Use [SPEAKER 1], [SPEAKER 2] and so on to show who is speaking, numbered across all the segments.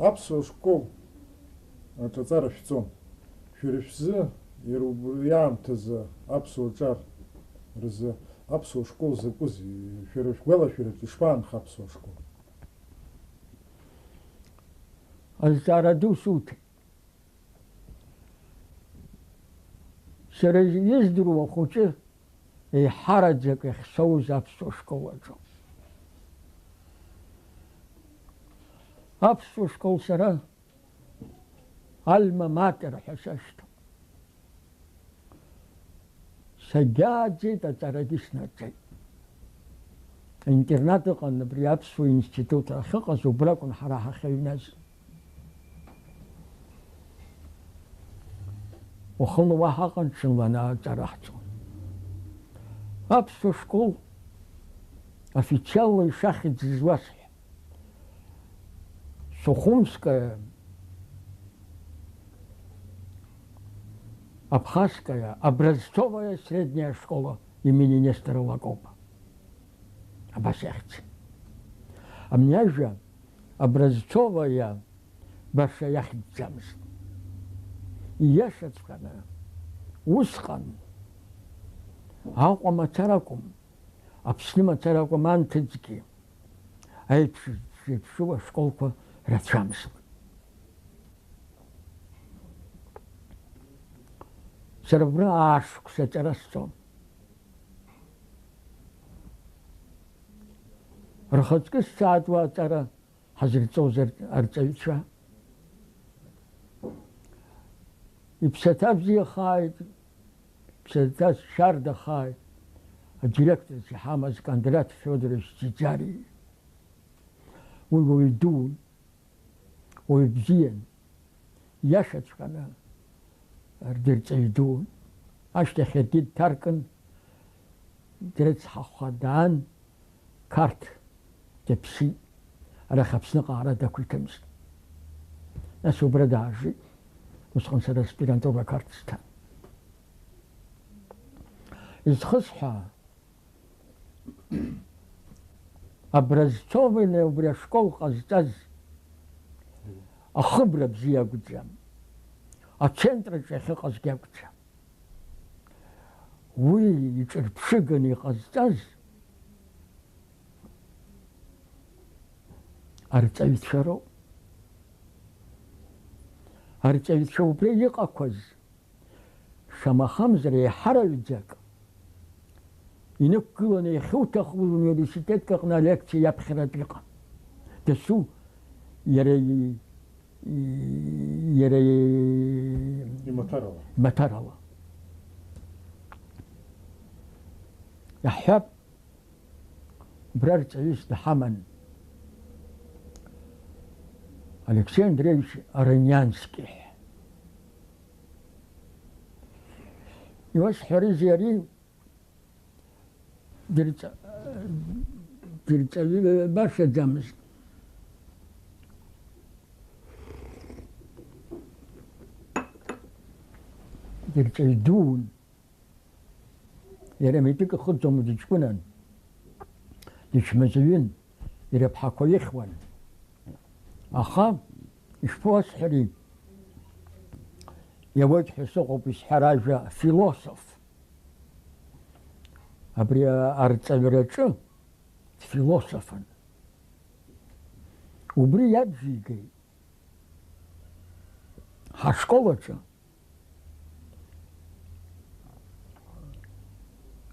[SPEAKER 1] аԥсуа школ аҿаҵара шәҵон. Шәара шәзы иара убри аамҭазы аԥсуа ҿар рзы аԥсуа школ закәызеи? Шәара шәгәалашәарак ишԥаанха аԥсуа школ?
[SPEAKER 2] Азҵаара ду суҭеит. Сара издыруа хәыҷы еиҳараӡак иахьсоуз аԥсуа школ аҿы. Аԥсуа школ сара альма матер ҳәа сашьҭоуп. Сагьааӡеит, аҵарагьы снаҿеит. Аинтернат ыҟан абри аԥсуа институт ахьыҟаз, убри акәын ҳара ҳахьыҩназ. Уахынла уаҳа ыҟан, ҽынла аҵара ҳҵон. Аԥсуа школ официалла ишахьӡ зуасҳәа. Сухумская, Абхазская образцовая средняя школа имени Нестора Лакопа. Абас иахьӡ. Амняжа образцовая баша иахьӡӡамызт. Ииашаҵәҟьаны усҟан Аҟәа мацара акәым, Аԥсны мацара акәым, анҭыҵгьы аиԥшу ашколқәа рацәамызт. Сара абра аашықәса аҵара сҵон. Рхаҵкы сцааит уа аҵара ҳазырҵоз арҵаҩцәа. Иԥсаҭа бзиахааит, иԥсаҭа шьардахааит, адиректорс иҳамаз Кондрат Федорович Ӡиӡари. Уи уаҩ дуун, уаҩ бзиан, иашаҵәҟьаны рдырҵаҩ дуун. Ашьҭахь иаргьы дҭаркын, дрыцҳахәха даан, қарҭ дыԥсит. Арахь Аԥсныҟа ара дақәиҭымызт. Нас убра даажит. Усҟан сара аспирантура қарҭ сҭан. Изхысҳәа, образцоваиа убри ашкол ҟазҵаз ахыбра бзиа акәӡам. Ацентраҿы ахьыҟазгьы акәӡам. Уи иҿырԥшыганы иҟазҵаз арҵаҩцәа роуп. Арҵаҩцәа убри иҟақәаз шамахамзар еиҳараҩӡак инықәгыланы иахьуҭаху университетк аҟны алекциа иаԥхьаратә иҟан. Дасу иара имаҭарала. Иаҳҳәап, убра арҵаҩыс дҳаман Алексей Андреевич Араниански. Иуасҳәарызеи ари дырҵаҩы башаӡамызт. Дырҵаҩ дуун. Иара митәык ихыҵуам, дыҷкәынан, дычмазаҩын, ирыԥҳақәа ихьуан. Аха ишԥуасҳәари, иауеит ҳәа сыҟоуп исҳәар ажәа философ. Абри арҵаҩраҿы дфилософын. Убри иабжьигеит. Ҳашкол аҿы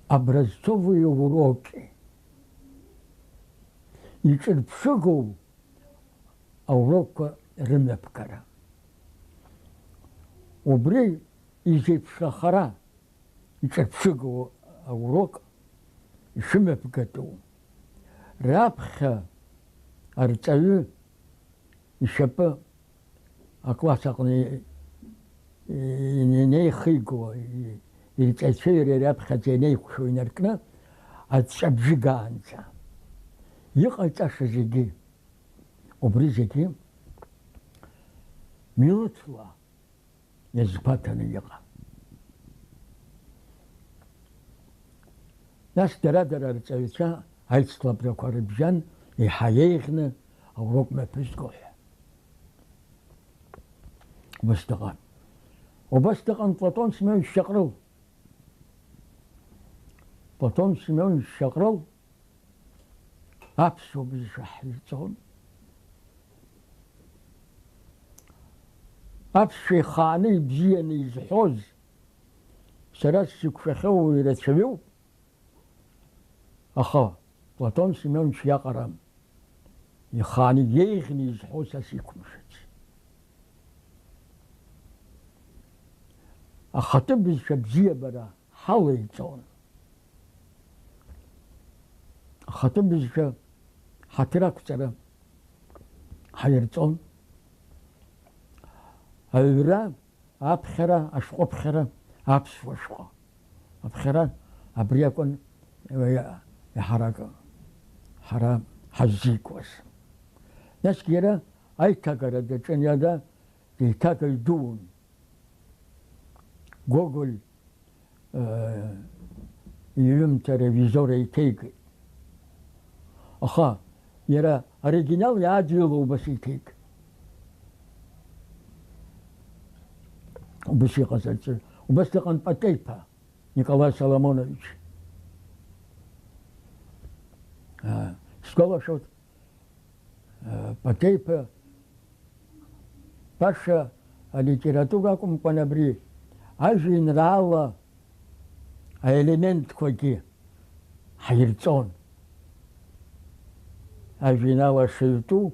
[SPEAKER 2] образцовые уроки. Иҿырԥшыгоу аурокқәа рымҩаԥгара. Убри изеиԥшрахара иҿырԥшыгоу аурок ишымҩаԥгатәу раԥхьа арҵаҩы ишьапы акласс аҟны инеихиго ирҵаҩцәа иара раԥхьаӡа инеиқәшәо инаркны аҵәҵәабжьыгаанӡа иҟаиҵаша зегьы убри зегьы милаҭла иазгәаҭаны иҟан. Нас дара арҵаҩцәа аицлабрақәа рыбжьан еиҳа еиӷьны аурок мҩаԥызго ҳәа. وبستغان بلاطون سمعون الشقرو، بلاطون سمعون الشقرو أبسو بزشح يتون أبسي خاني بزيني زحوز سراس سكفخو يرتشبيو أخا بلاطون سمعون شياقرام يخاني يغني زحوز أسيكم شتي أخطب الشبزية برا حالي تون أخطب الشب حتراك ترى حيرتون أورا أبخرا أشقو بخرا أبس وشقو أبخرا أبريكون يحرق حرام حزيك وس ناس كيرا أي تاكرا دجن يدا دي تاكر دون جوجل يلم تلفزيون يتيك أخا يرى أوريجينال يعجلو بس يتيك وبشي قصدت وبس لقن باتيبا نيكولاي سولومونوفيتش شكولا شوت باتيبا باشا литература кум панабри ажи нрала элемент коки хайрцон ажи нава шилту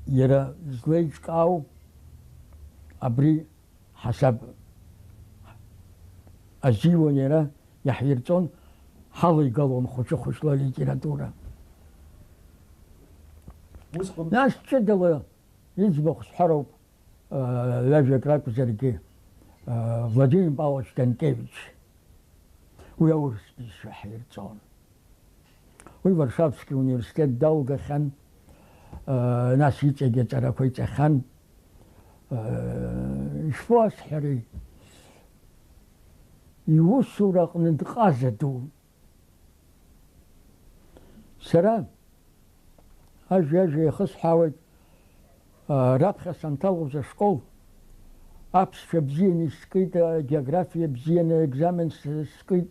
[SPEAKER 2] يرى زويج كاو أبري حسب أجيو يرى يحيرتون حالي قالون خوش لا ليتراتورا ناس تشدل يزبخ حرب لاجا كراكو زرقي فلاديمير باوش تنكيفيتش ويورس بيش يحيرتون ويورشافسكي университет долго خان ناس يتجي ترى كويت خان شفاس حري يوصوا رقم نتقازدوا سلام أجي يخص حاول رابخة سنتالو за школ أبس بزين سكيت جغرافيا بزين إكزامن سكيت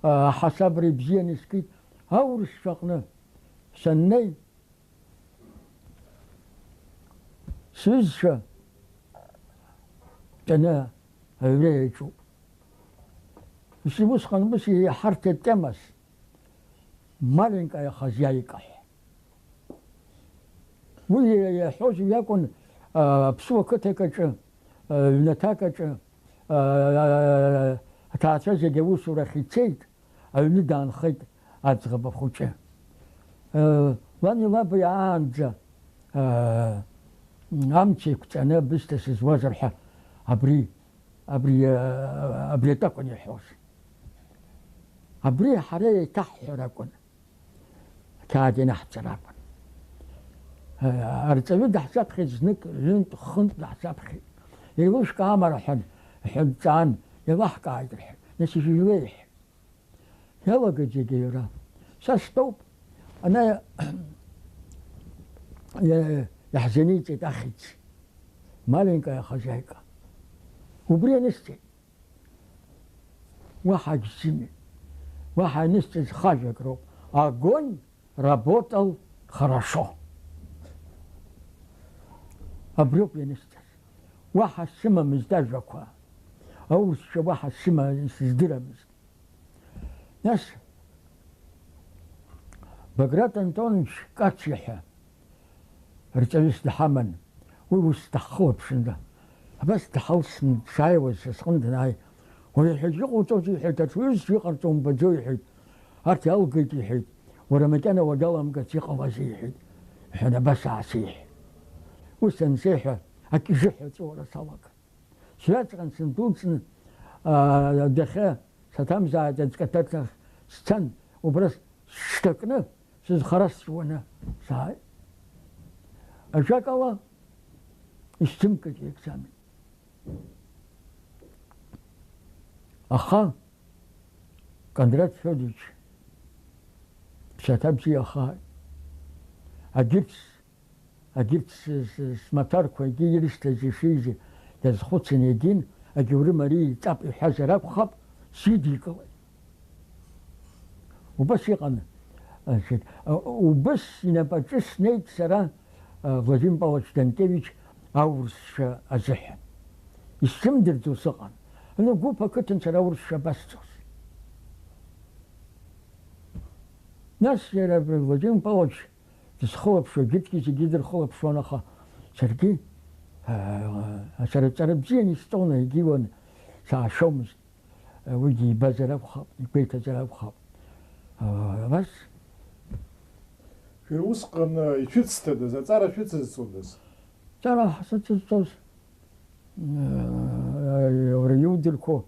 [SPEAKER 2] حسابري بزين سكيت هاورش فقنا سني سوزشا أنا هريجو بس مسخن بس هي حركة تمس مالك يا خزيايك ويا حوش يكون بسوا كتكج نتاكج تعتز جوس ورخيتيت أو ندان خيت أتغب خوجة واني ما بيعانج أمشي كنت أنا بستسز وزرحة أبري تكون يحوش أبري حري تحركون كادي نحتركون أرتبط حساب خزنك لنت خنت حساب خي يلوش كاميرا حد تان يلاح قاعد الحين نسي في الويح يلا قد جيرا سستوب أنا يحزني تأخذ مالك يا خزايكا وبري نستي واحد سمي واحد نستي خاجك رو огонь работал хорошо أبروك نستي واحد سما مزدجكوا أو واحد سما سزدرا ناس بقرات أنتونش كاتشيحة رتبست حمن ويستخوب شنده بس تحوس شاي وسخنت هاي ويحجقوا توجي حتى تويز في قرطون بجوي حد هرتي ألقيتي حد ورمتنا وقلم قتيقة وزيحد حنا بس عسيح وسنسيحة هكي جحة ولا سلق شلات عن سندوسن دخا ستمزع تتكتت ستن وبرس شتكنا سيز خرس وانا ساي أشاك الله استمكت يكسامي أخا كندرات فوديش ستبسي أخا أجبت سمتار كويجي يرستجي فيزي дазхәыцын егьин агьаурым ари иҵап иҳәазар акәхап, сидикылеит. Убас иҟан. Убас инапаҿы снеит сара Владимир Павлович Данкевич аурысшәа азыҳәан. Исзымдырӡо сыҟан. Гәыԥ ақыҭан сара аурысшәа абасҵоз. Нас иара Владимир Павлович дысхылаԥшуа, егьырҭгьы зегьы дырхылаԥшуан, аха саргьы сара ҵара бзианы исҵон, егьиуан саашьомызт. Уигьы ибазар акәхап, игәеиҭазар акәхап. Абас.
[SPEAKER 1] Шәара усҟан ишәыцҭадаз, аҵара шәыцызҵодаз?
[SPEAKER 2] Аҵара ҳзыцызҵоз уара иудырқәо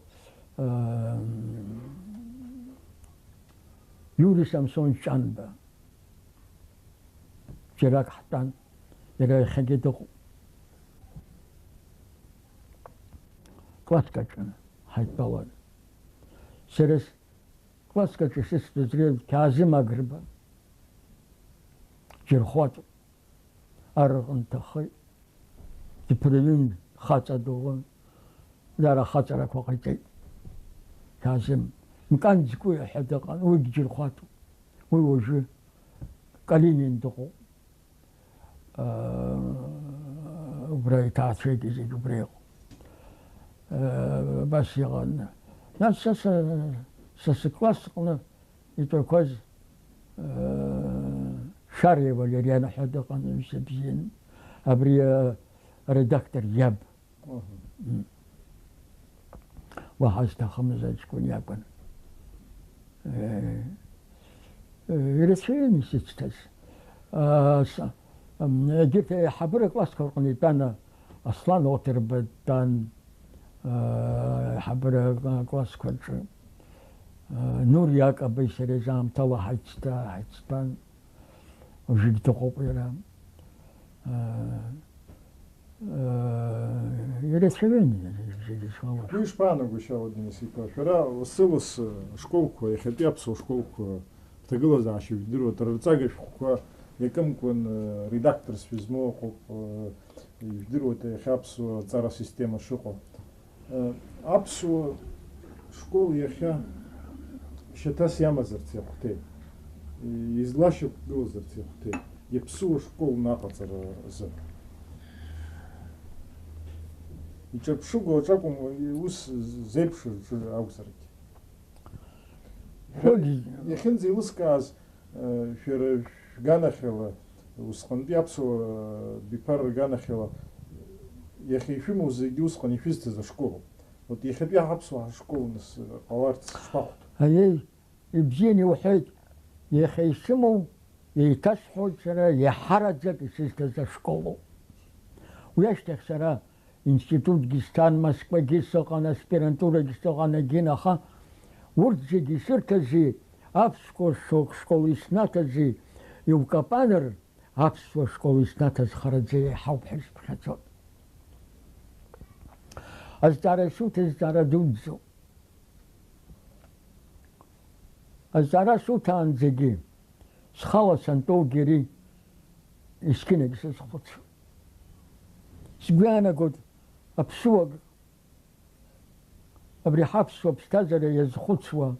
[SPEAKER 2] Иури Самсон Ҷанба џьарак ҳтәан, иара иахьагьы дыҟоуп. Классикаҿы ҳаидтәалан. Сара классикаҿы сыстәыз Кьаазым Агрба џьырхәаҵоуп. Арраҟны дҭахеит. Диԥырҩын хаҵа дуун. Дара хаҵарақәа ҟаиҵеит. Кьаазым Мкан Ӡкәиа ҳәа дыҟан, уигьы џьырхәаҵоуп. Уи уажәы Калинин дыҟоуп. Убра иҭаацәагьы зегьы убра иҟоуп. Абас иҟан. Нас са сыклассҟны итәақәаз Шариа Валериан ҳәа дыҟан, аҩыза бзианы. Абри аредактор иаб. Уаҳа зҭахымыз аҷкәын иакәын. Ирацәаҩын исыцҭаз. Егьырҭ аиҳабыра классқәа рҟны итәан Аслан Оҭырба дтәан, аиҳабыра классқәаҿы. Нур Иакабеи сареи заамҭала ҳаицтәан. Уажәгьы дыҟоуп иара. Ирацәаҩын зегьы шуала.
[SPEAKER 1] Уи ишԥаанагои Денис иԥа, шәара лассы-ласс школқәа, иахьатәи аԥсуа школқәа рҭагылазаашьа жәдыруа, рырҵага шәҟәқәа иакымкәан редакторс шәызмоу ыҟоуп, ижәдыруеит иахьа аԥсуа аҵара система шыҟоу. Аԥсуа школ иахьа шьаҭас иамазарц иахәҭеит, излашьақәгылазарц иахәҭеит, иаԥсуа школ наҟаҵара азы. Иҿаԥшыгоу аҿакәым, ус зеиԥшыз акәзаргьы. Иахьынӡа еилыскааз шәара шәганахьала, усҟантәи аԥсуа биԥар рганахьала, иахьа ишәымоу зегьы усҟан ишәызҭаз ашколоуп. Иахьатәи аԥсуа ашкол нас ҟаларц шԥахәҭоу?
[SPEAKER 2] Аиеи, ибзианы иуҳәоит. Иахьа исымоу, еиҭасҳәоит сара, иаҳараӡак исызҭаз ашколоуп. Уи ашьҭахь сара институтгьы сҭан, Москвагьы сыҟан, аспирантурагьы сыҟан, агьын, аха урҭ зегьы исырҭази, аԥсуа школ иснаҭази иукапаныр, аԥсуа школ иснаҭаз хараӡа еиҳауп ҳәа исԥхьаӡоит. Азҵаара исуҭаз зҵаара дуӡӡоуп. Азҵаара суҭаанӡагьы схала сантәоугьы ари есқьынагь сазхәыцуп. Сгәы иаанагоит аԥсуак, абри ҳаԥсуа ԥсҭазаара иазхәыцуа,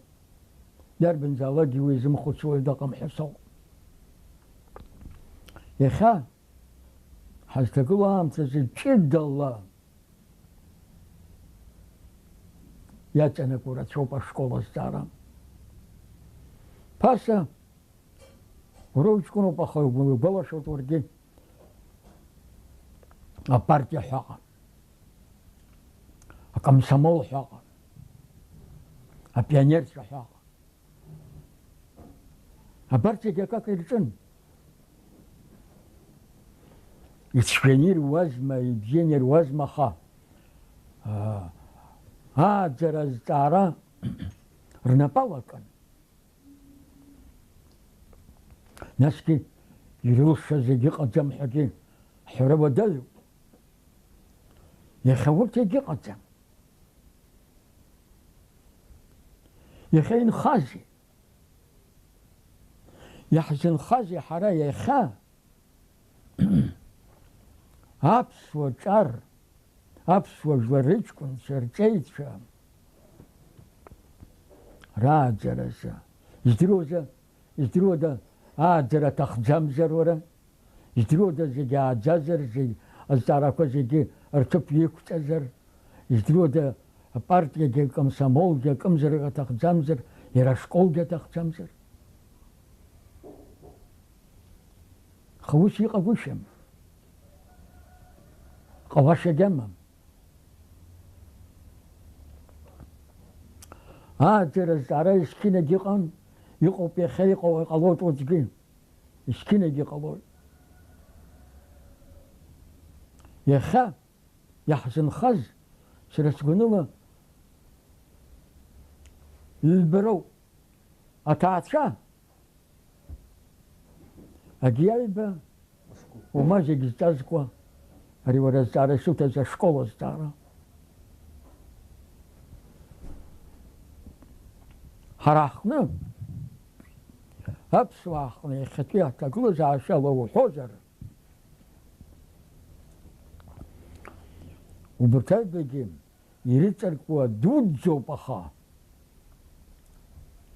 [SPEAKER 2] дарбанзаалакгьы уи изымхәыцуа дыҟам ҳәа соуп. Иахьа ҳазҭагылоу аамҭазы ҷыдала иаҵанакуа рацәоуп ашкол азҵаара. Ԥаса уара уҷкәыноуп, аха угәалашәоит уаргьы апартиа ҳәа ыҟан, акомсомол ҳәа ыҟан, апионерцәа ҳәа ыҟан. Абарҭ зегьы акака ирҿын. Ицәгьаны ируазма, ибзианы ируазма, аха ааӡара азҵаара рнапалакын. Насгьы ирылша зегьы ыҟаӡам ҳәагьы ҳҳәара уадаҩуп. Иахьа урҭ егьыҟаӡам. Иахьа инхазеи? Иаҳзынхазеи ҳара иахьа аԥсуа ҿар аԥсуа жәлар рыҷкәынцәа рҵеицәа рааӡаразы издыруада ааӡара аҭахӡамзар уара, издыруада зегьы ааӡазар, зегьы азҵаарақәа зегьы рҭыԥ иқәҵазар, издыруада апартиагьы акомсомолгьы акымзарак аҭахӡамзар, иара ашколгьы аҭахӡамзар. Аха ус иҟагәышьам, ҟалашьагь амам. ааӡара азҵаара есқьынагь иҟан, иҟоуп иахьа, иҟалоит уаҵәгьы, есқьынагь иҟалоит. Иахьа иаҳзынхаз сара сгәаныла ҩбароуп. Аҭаацәа агьиаҩба ума зегь зҵазкуа, ари уара азҵаара ишуҭаз ашкол азҵаара. Ҳара ҳҟны, аԥсуаа ҳҟны иахьатәи аҭагылазаашьа лауҳәозар, убарҭ аҩбагьы ирыҵаркуа дуӡӡоуп, аха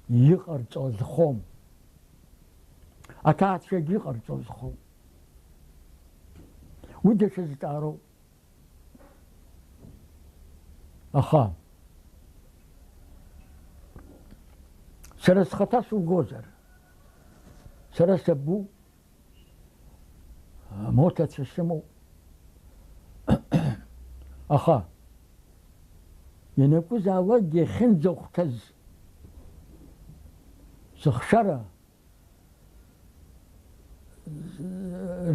[SPEAKER 2] иҟарҵо зхом. Аҭаацәагьы иҟарҵо зхом. Уи даҽа зҵаароуп. Аха сара схаҭа сугозар, сара сабду моҭацәа сымоуп. Аха ианакәызаалакгьы иахьынӡахәҭаз сыхшара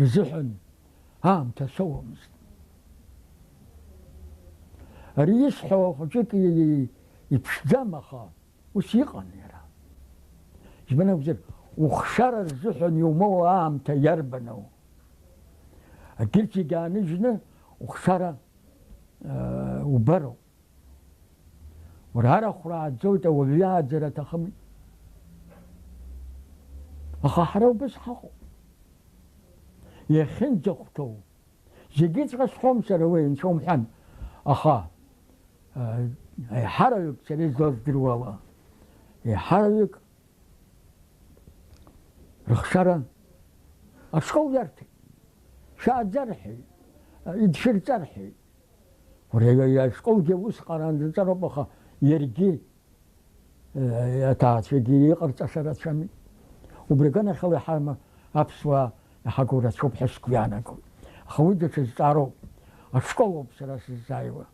[SPEAKER 2] рзыҳәан аамҭа соуамызт. Ари исҳәо хәыҷык иԥшӡам, аха ус иҟан иара. Џьбан акәзар, ухшара рзыҳәан иумоуа аамҭа иарбану? Акгьырҭ зегьы ааныжьны ухшара убароуп. Уара арахә рааӡоит, ауаҩы ааӡара аҭахымит. Аха ҳара убас ҳаҟоуп. Иахьынӡахәҭоу зегьыҵәҟьа сҳәом сара уи, нцәомҳәан. Аха еиҳараҩык сара излаздыруа ала, еиҳараҩык рыхшара ашкол иарҭеит, шааӡа рҳәеит, идшырҵа рҳәеит. Уара ашколгьы ус ҟараанӡаҵароуп, аха иаргьы аҭаацәагьы иҟарҵаша рацәамит. Убри аганахьала иҳама аԥсуаа иҳагу рацәоуп ҳәа сгәы иаанагоит. Аха уи даҽа зҵаароуп. Ашколоуп сара сыззааиуа.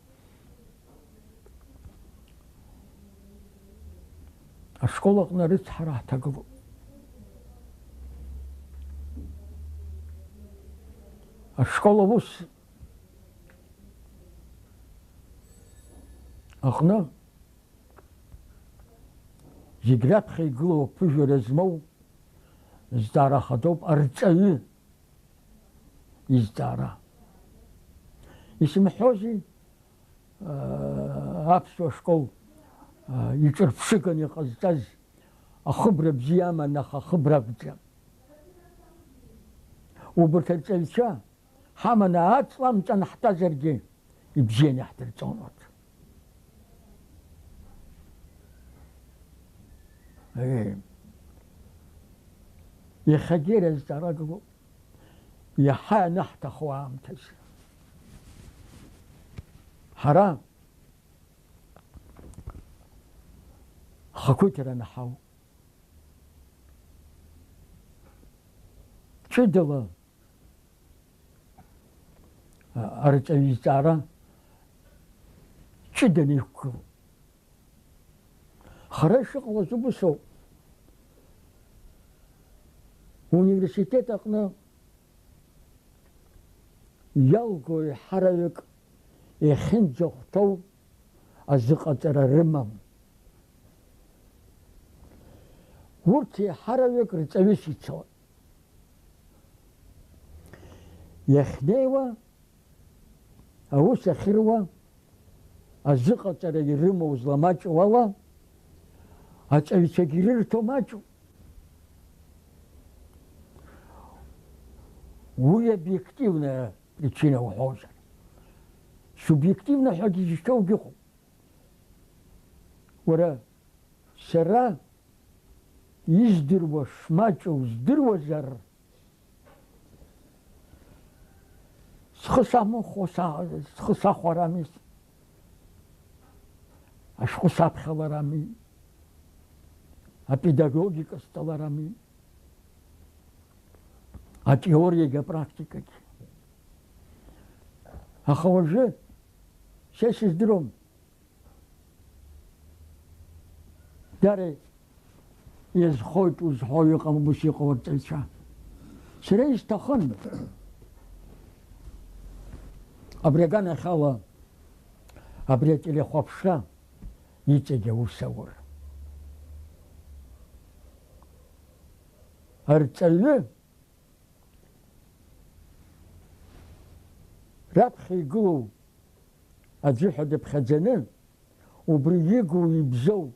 [SPEAKER 2] Ашкол аҟны рыцҳара ҳҭагылоуп. Ашкол аус аҟны зегь раԥхьа игылоу аԥыжәара змоу зҵаара хадоуп, арҵаҩы изҵаара. Исымҳәози аԥсуа школ иҿырԥшыган иҟазҵаз ахыбра бзиа аман, аха ахыбра акәӡам. Убарҭ арҵаҩцәа ҳаманы аҵла амҵан ҳтәазаргьы ибзианы иаҳдырҵон урҭ. Иахьагьы иара азҵаара гылоуп, иаҳа ианаҳҭаху аамҭазы. Ҳара ҳхақәиҭра наҳауп. Ҷыдала арҵаҩ изҵаара ҷыданы иқәгылоуп. Хара ишыҟалаз убасоуп. Университет аҟны иалго еиҳараҩык иахьынӡахәҭоу азыҟаҵара рымам. Урҭ еиҳараҩык рҵаҩыс ицон. Иахьнеиуа, аус ахьыруа, азыҟаҵара ирымоу зламаҷу ала, аҵаҩцәагьы ирырҭо маҷуп. Уи объективная причина уҳәозар. субъективно ҳәагьы зышьҭоугьы ыҟоуп. Уара сара издыруа шмаҷу здыруазар схы сахәарами, ашәҟәы саԥхьаларами, апедагогика сҭаларами, атеориагьы апрактикагьы. Аха уажәы сара сыздыруам дара иазхоит узҳәо иҟам ус иҟоу арҵаҩцәа. Сара исҭахын абри аганахьала абри ателехәаԥшра иҵегь аус аур. Арҵаҩы раԥхьа игылоу аӡыҳәа дыԥхьаӡаны убри игу ибзоу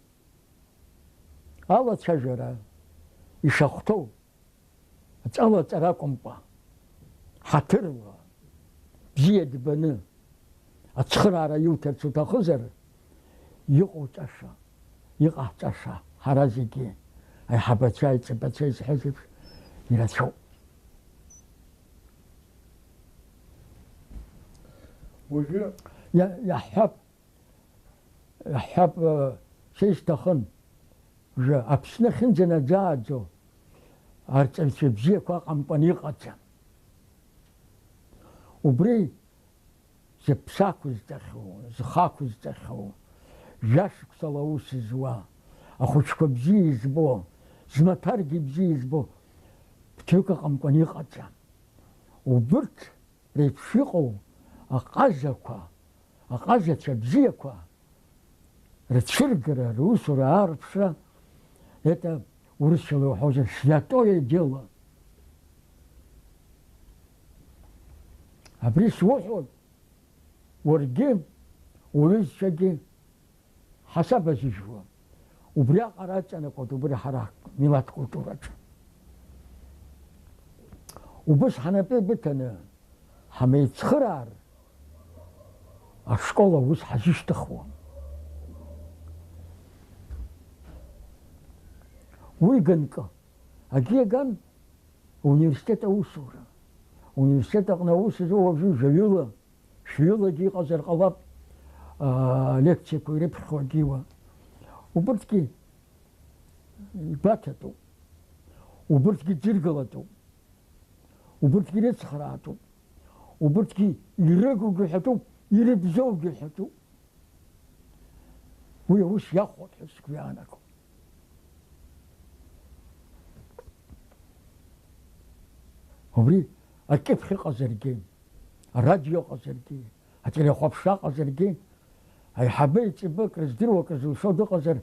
[SPEAKER 2] алацәажәара ишахәҭоу аҵалаҵара акәымкәа ҳаҭырла бзиа дбаны ацхыраара иуҭарц уҭахызар иҟоуҵаша, иҟаҳҵаша ҳара зегьы аиҳабацәа, аиҵыбацәа изҳәаз еиԥш ирацәоуп.
[SPEAKER 1] Уажәы
[SPEAKER 2] иаҳҳәап сара исҭахын уажәы Аԥсны ахьынӡанаӡааӡо арҵаҩцәа бзиақәа аҟамкәан иҟаӡам. Убри зыԥсы ақәызҵахьоу, зхы ақәызҵахьоу, жәашықәсала аус зуа, ахәыҷқәа бзиа избо, змаҭәаргьы бзиа избо ԥҭҩык аҟамкәан иҟаӡам. Убырҭ реиԥш иҟоу аҟазақәа, аҟазацәа бзиақәа рцәыргара, русура аарԥшра, это урысчала иуҳәозар святое дело. Абри суҳәоит уаргьы уҩызцәагьы ҳасаб азыжәуа. Убри аҟара аҵанакуеит убри ҳара милаҭ культураҿы. Убыс ҳнапы быҭаны ҳамеицхыраар ашкол аус ҳазышьҭыхуам. Уи ганкы агьиган университет аусура. Университет аҟны аус зуа уажәы жәаҩыла, шәҩылагьы иҟазар ҟалап, лекциақәа ирыԥхьо агьиуа. Убырҭгьы игәаҭатәуп, убырҭгьы ӡыргалатәуп, убырҭгьы ирыцхраатәуп, убырҭгьы ирыгугьы ҳәатәуп, ирыбзоугьы ҳәатәуп. Уи аус иахәоит ҳәа сгәы иаанагом. Убри акьыԥхь ыҟазаргьы, арадио ыҟазаргьы, ателехәаԥшра ыҟазаргьы, аиҳабы еиҵыбы крыздыруа, крызылшо дыҟазар,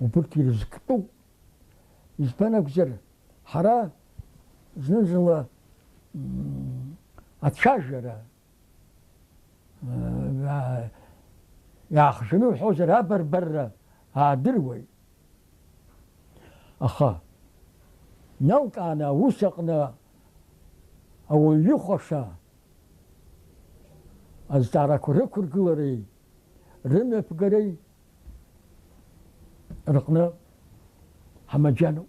[SPEAKER 2] убырҭ ирызктәуп. Избан акәзар, ҳара зны-зынла ацәажәара иаахжаны иуҳәозар абарбарра аадыруеит. Аха налкааны аус аҟны ауаҩ ихәаша азҵаарақәа рықәыргылареи, рымҩаԥгареи рҟны ҳамаџьануп,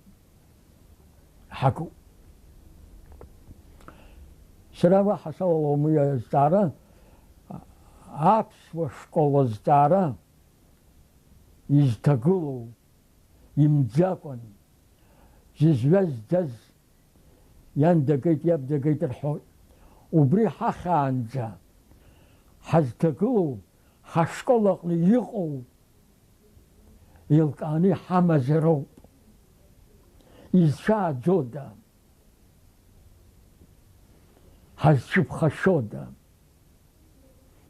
[SPEAKER 2] ҳагуп. Сара уаҳа сауалом уи азҵаара, аԥсуа школ азҵаара изҭагылоу имӡакәан зызҩаз-ӡаз иан дагеит, иаб дагеит рҳәоит. Убри ҳахаанӡа ҳазҭагылоу ҳашкол аҟны иҟоу еилкааны иҳамазароуп. Изцәааӡода, ҳазцәыԥхашьода.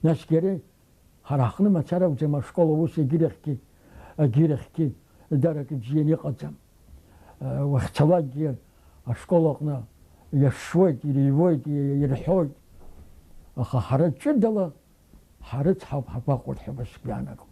[SPEAKER 2] Насгьы ари ҳара ҳҟны мацара акәӡам, ашкол аус егьирахьгьы дарак бзианы иҟаӡам. Уахьцалакгьы ашкол аҟны иашшуеит, иреиуеит, ирҳәоит. Аха ҳара ҷыдала ҳарыцҳауп, ҳгәаҟуеит ҳәа сгәы иаанагом.